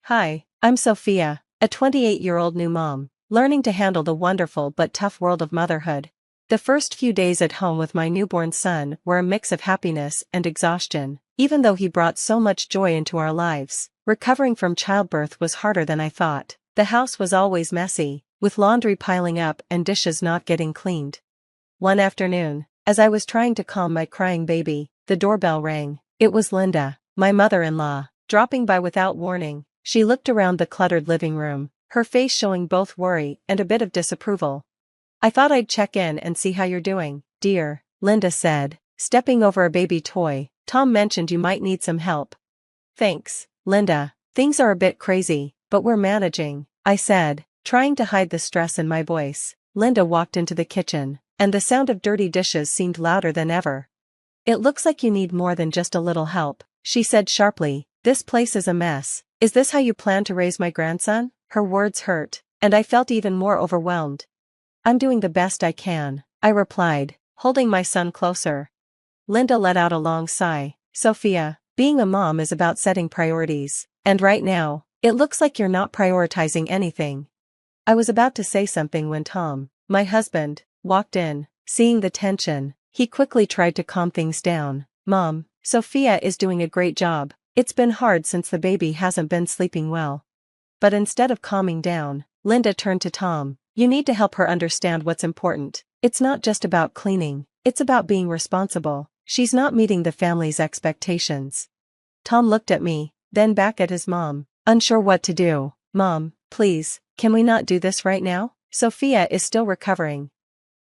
Hi, I'm Sophia, a 28-year-old new mom, learning to handle the wonderful but tough world of motherhood. The first few days at home with my newborn son were a mix of happiness and exhaustion, even though he brought so much joy into our lives. Recovering from childbirth was harder than I thought. The house was always messy, with laundry piling up and dishes not getting cleaned. One afternoon, as I was trying to calm my crying baby, the doorbell rang. It was Linda, my mother-in-law, dropping by without warning. She looked around the cluttered living room, her face showing both worry and a bit of disapproval. "I thought I'd check in and see how you're doing, dear," Linda said, stepping over a baby toy. "Tom mentioned you might need some help." "Thanks, Linda. Things are a bit crazy, but we're managing," I said, trying to hide the stress in my voice. Linda walked into the kitchen, and the sound of dirty dishes seemed louder than ever. "It looks like you need more than just a little help," she said sharply. "This place is a mess. Is this how you plan to raise my grandson?" Her words hurt, and I felt even more overwhelmed. "I'm doing the best I can," I replied, holding my son closer. Linda let out a long sigh. "Sophia, being a mom is about setting priorities, and right now, it looks like you're not prioritizing anything." I was about to say something when Tom, my husband, walked in. Seeing the tension, he quickly tried to calm things down. "Mom, Sophia is doing a great job. It's been hard since the baby hasn't been sleeping well." But instead of calming down, Linda turned to Tom. "You need to help her understand what's important. It's not just about cleaning, it's about being responsible. She's not meeting the family's expectations." Tom looked at me, then back at his mom, unsure what to do. "Mom, please, can we not do this right now? Sophia is still recovering."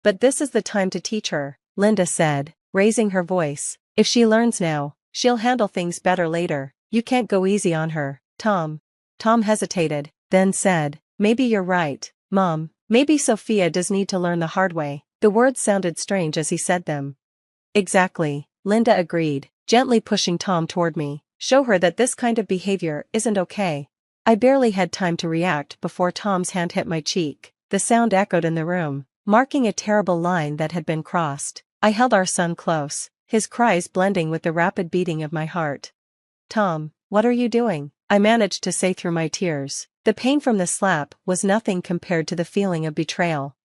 "But this is the time to teach her," Linda said, raising her voice. "If she learns now, she'll handle things better later. You can't go easy on her, Tom." Tom hesitated, then said, "Maybe you're right, Mom. Maybe Sophia does need to learn the hard way." The words sounded strange as he said them. "Exactly," Linda agreed, gently pushing Tom toward me. "Show her that this kind of behavior isn't okay." I barely had time to react before Tom's hand hit my cheek. The sound echoed in the room, marking a terrible line that had been crossed. I held our son close, his cries blending with the rapid beating of my heart. "Tom, what are you doing?" I managed to say through my tears. The pain from the slap was nothing compared to the feeling of betrayal.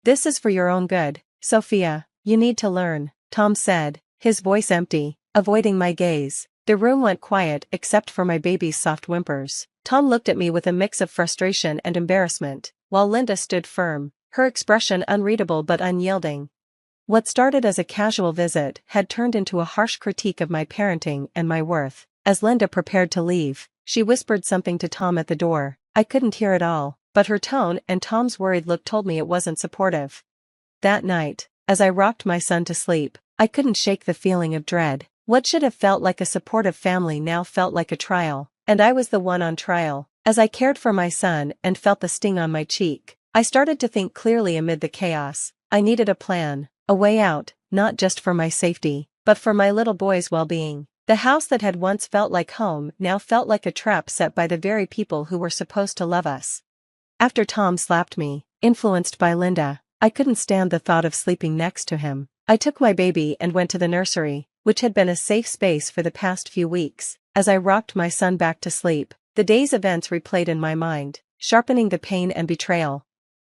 "This is for your own good, Sophia. You need to learn," Tom said, his voice empty, avoiding my gaze. The room went quiet except for my baby's soft whimpers. Tom looked at me with a mix of frustration and embarrassment, while Linda stood firm, her expression unreadable but unyielding. What started as a casual visit had turned into a harsh critique of my parenting and my worth. As Linda prepared to leave, she whispered something to Tom at the door. I couldn't hear it all, but her tone and Tom's worried look told me it wasn't supportive. That night, as I rocked my son to sleep, I couldn't shake the feeling of dread. What should have felt like a supportive family now felt like a trial, and I was the one on trial. As I cared for my son and felt the sting on my cheek, I started to think clearly amid the chaos. I needed a plan, a way out, not just for my safety, but for my little boy's well-being. The house that had once felt like home now felt like a trap set by the very people who were supposed to love us. After Tom slapped me, influenced by Linda, I couldn't stand the thought of sleeping next to him. I took my baby and went to the nursery, which had been a safe space for the past few weeks. As I rocked my son back to sleep, the day's events replayed in my mind, sharpening the pain and betrayal.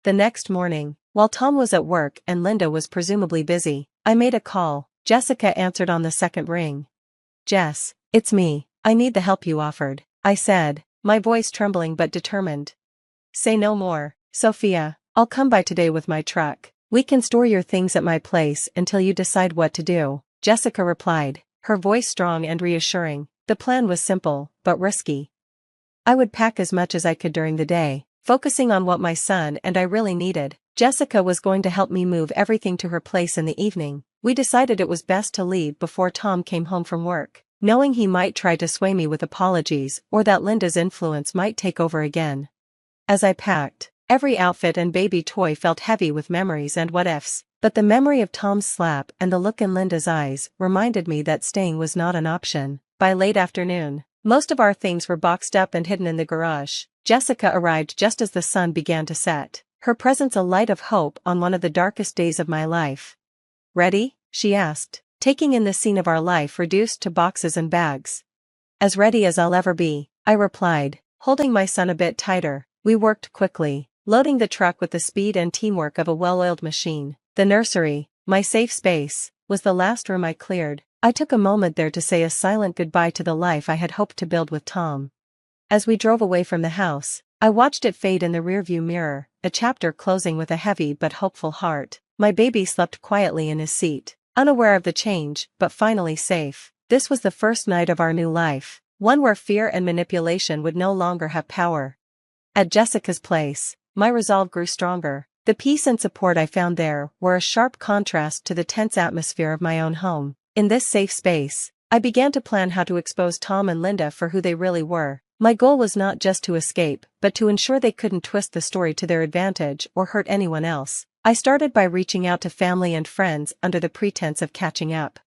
The next morning, while Tom was at work and Linda was presumably busy, I made a call. Jessica answered on the second ring. "Jess, it's me. I need the help you offered," I said, my voice trembling but determined. "Say no more, Sophia. I'll come by today with my truck. We can store your things at my place until you decide what to do," Jessica replied, her voice strong and reassuring. The plan was simple, but risky. I would pack as much as I could during the day, focusing on what my son and I really needed. Jessica was going to help me move everything to her place in the evening. We decided it was best to leave before Tom came home from work, knowing he might try to sway me with apologies or that Linda's influence might take over again. As I packed, every outfit and baby toy felt heavy with memories and what-ifs, but the memory of Tom's slap and the look in Linda's eyes reminded me that staying was not an option. By late afternoon, most of our things were boxed up and hidden in the garage. Jessica arrived just as the sun began to set, her presence a light of hope on one of the darkest days of my life. "Ready?" she asked, taking in the scene of our life reduced to boxes and bags. "As ready as I'll ever be," I replied, holding my son a bit tighter. We worked quickly, loading the truck with the speed and teamwork of a well-oiled machine. The nursery, my safe space, was the last room I cleared. I took a moment there to say a silent goodbye to the life I had hoped to build with Tom. As we drove away from the house, I watched it fade in the rearview mirror, a chapter closing with a heavy but hopeful heart. My baby slept quietly in his seat, unaware of the change, but finally safe. This was the first night of our new life, one where fear and manipulation would no longer have power. At Jessica's place, my resolve grew stronger. The peace and support I found there were a sharp contrast to the tense atmosphere of my own home. In this safe space, I began to plan how to expose Tom and Linda for who they really were. My goal was not just to escape, but to ensure they couldn't twist the story to their advantage or hurt anyone else. I started by reaching out to family and friends under the pretense of catching up.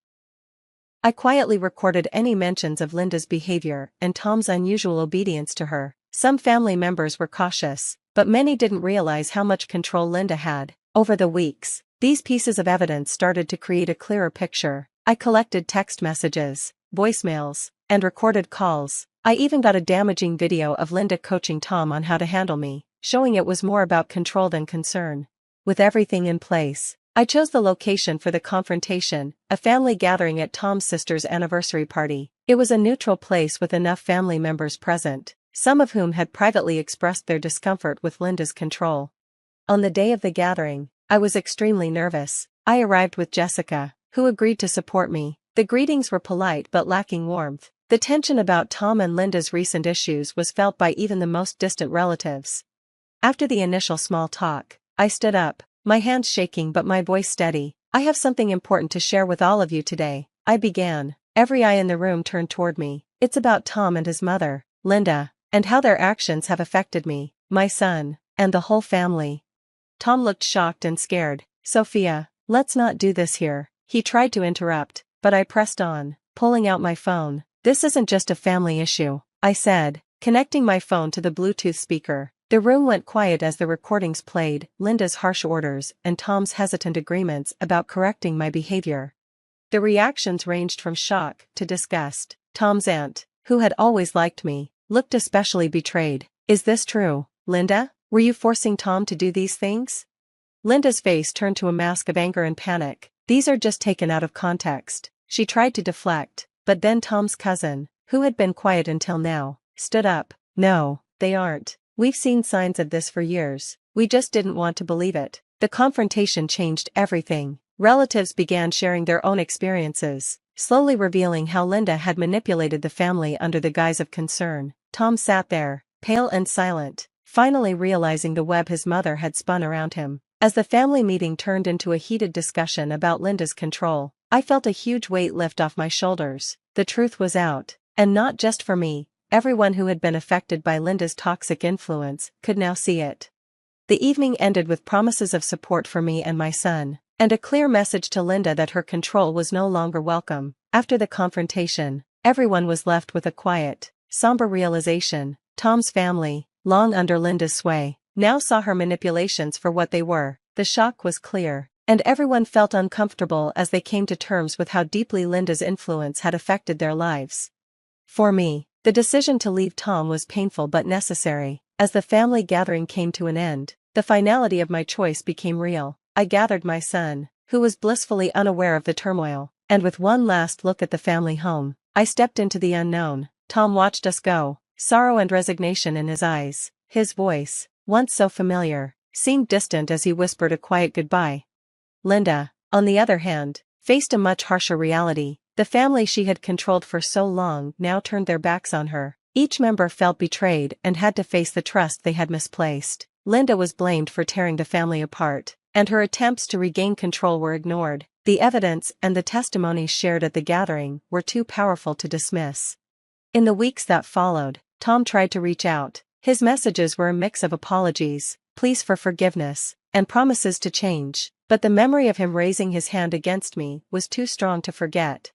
I quietly recorded any mentions of Linda's behavior and Tom's unusual obedience to her. Some family members were cautious, but many didn't realize how much control Linda had. Over the weeks, these pieces of evidence started to create a clearer picture. I collected text messages, voicemails, and recorded calls. I even got a damaging video of Linda coaching Tom on how to handle me, showing it was more about control than concern. With everything in place, I chose the location for the confrontation, a family gathering at Tom's sister's anniversary party. It was a neutral place with enough family members present, some of whom had privately expressed their discomfort with Linda's control. On the day of the gathering, I was extremely nervous. I arrived with Jessica, who agreed to support me. The greetings were polite but lacking warmth. The tension about Tom and Linda's recent issues was felt by even the most distant relatives. After the initial small talk, I stood up, my hands shaking but my voice steady. "I have something important to share with all of you today," I began. Every eye in the room turned toward me. "It's about Tom and his mother, Linda, and how their actions have affected me, my son, and the whole family." Tom looked shocked and scared. "Sophia, let's not do this here," he tried to interrupt, but I pressed on, pulling out my phone. "This isn't just a family issue," I said, connecting my phone to the Bluetooth speaker. The room went quiet as the recordings played, Linda's harsh orders and Tom's hesitant agreements about correcting my behavior. The reactions ranged from shock to disgust. Tom's aunt, who had always liked me, looked especially betrayed. "Is this true, Linda? Were you forcing Tom to do these things?" Linda's face turned to a mask of anger and panic. "These are just taken out of context." She tried to deflect, but then Tom's cousin, who had been quiet until now, stood up. "No, they aren't. We've seen signs of this for years. We just didn't want to believe it." The confrontation changed everything. Relatives began sharing their own experiences, slowly revealing how Linda had manipulated the family under the guise of concern. Tom sat there, pale and silent, finally realizing the web his mother had spun around him. As the family meeting turned into a heated discussion about Linda's control, I felt a huge weight lift off my shoulders. The truth was out, and not just for me. Everyone who had been affected by Linda's toxic influence could now see it. The evening ended with promises of support for me and my son, and a clear message to Linda that her control was no longer welcome. After the confrontation, everyone was left with a quiet, somber realization. Tom's family, long under Linda's sway, now saw her manipulations for what they were. The shock was clear, and everyone felt uncomfortable as they came to terms with how deeply Linda's influence had affected their lives. For me, the decision to leave Tom was painful but necessary. As the family gathering came to an end, the finality of my choice became real. I gathered my son, who was blissfully unaware of the turmoil, and with one last look at the family home, I stepped into the unknown. Tom watched us go, sorrow and resignation in his eyes. His voice, once so familiar, seemed distant as he whispered a quiet goodbye. Linda, on the other hand, faced a much harsher reality. The family she had controlled for so long now turned their backs on her. Each member felt betrayed and had to face the trust they had misplaced. Linda was blamed for tearing the family apart, and her attempts to regain control were ignored. The evidence and the testimonies shared at the gathering were too powerful to dismiss. In the weeks that followed, Tom tried to reach out. His messages were a mix of apologies, pleas for forgiveness, and promises to change, but the memory of him raising his hand against me was too strong to forget.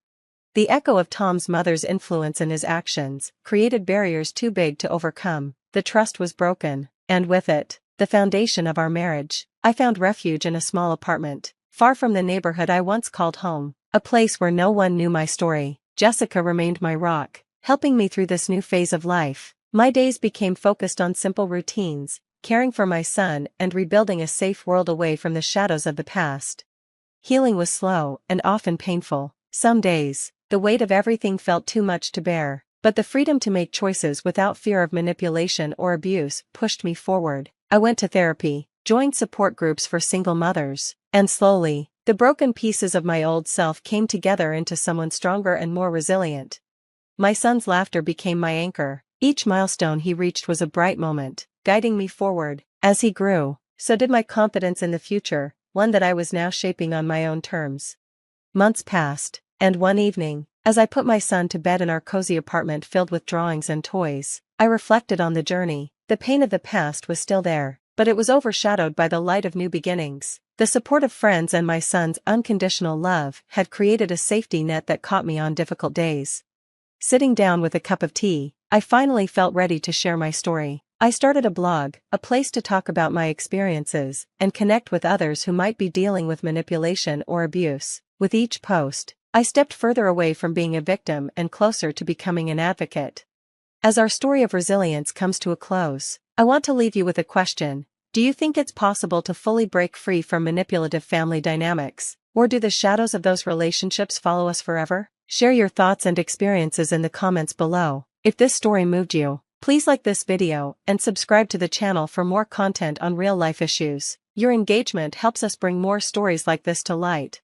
The echo of Tom's mother's influence in his actions created barriers too big to overcome. The trust was broken, and with it, the foundation of our marriage. I found refuge in a small apartment, far from the neighborhood I once called home, a place where no one knew my story. Jessica remained my rock, helping me through this new phase of life. My days became focused on simple routines, caring for my son and rebuilding a safe world away from the shadows of the past. Healing was slow and often painful. Some days, the weight of everything felt too much to bear, but the freedom to make choices without fear of manipulation or abuse pushed me forward. I went to therapy, joined support groups for single mothers, and slowly, the broken pieces of my old self came together into someone stronger and more resilient. My son's laughter became my anchor. Each milestone he reached was a bright moment, guiding me forward. As he grew, so did my confidence in the future, one that I was now shaping on my own terms. Months passed, and one evening, as I put my son to bed in our cozy apartment filled with drawings and toys, I reflected on the journey. The pain of the past was still there, but it was overshadowed by the light of new beginnings. The support of friends and my son's unconditional love had created a safety net that caught me on difficult days. Sitting down with a cup of tea, I finally felt ready to share my story. I started a blog, a place to talk about my experiences and connect with others who might be dealing with manipulation or abuse. With each post, I stepped further away from being a victim and closer to becoming an advocate. As our story of resilience comes to a close, I want to leave you with a question. Do you think it's possible to fully break free from manipulative family dynamics, or do the shadows of those relationships follow us forever? Share your thoughts and experiences in the comments below. If this story moved you, please like this video and subscribe to the channel for more content on real-life issues. Your engagement helps us bring more stories like this to light.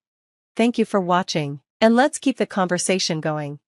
Thank you for watching, and let's keep the conversation going.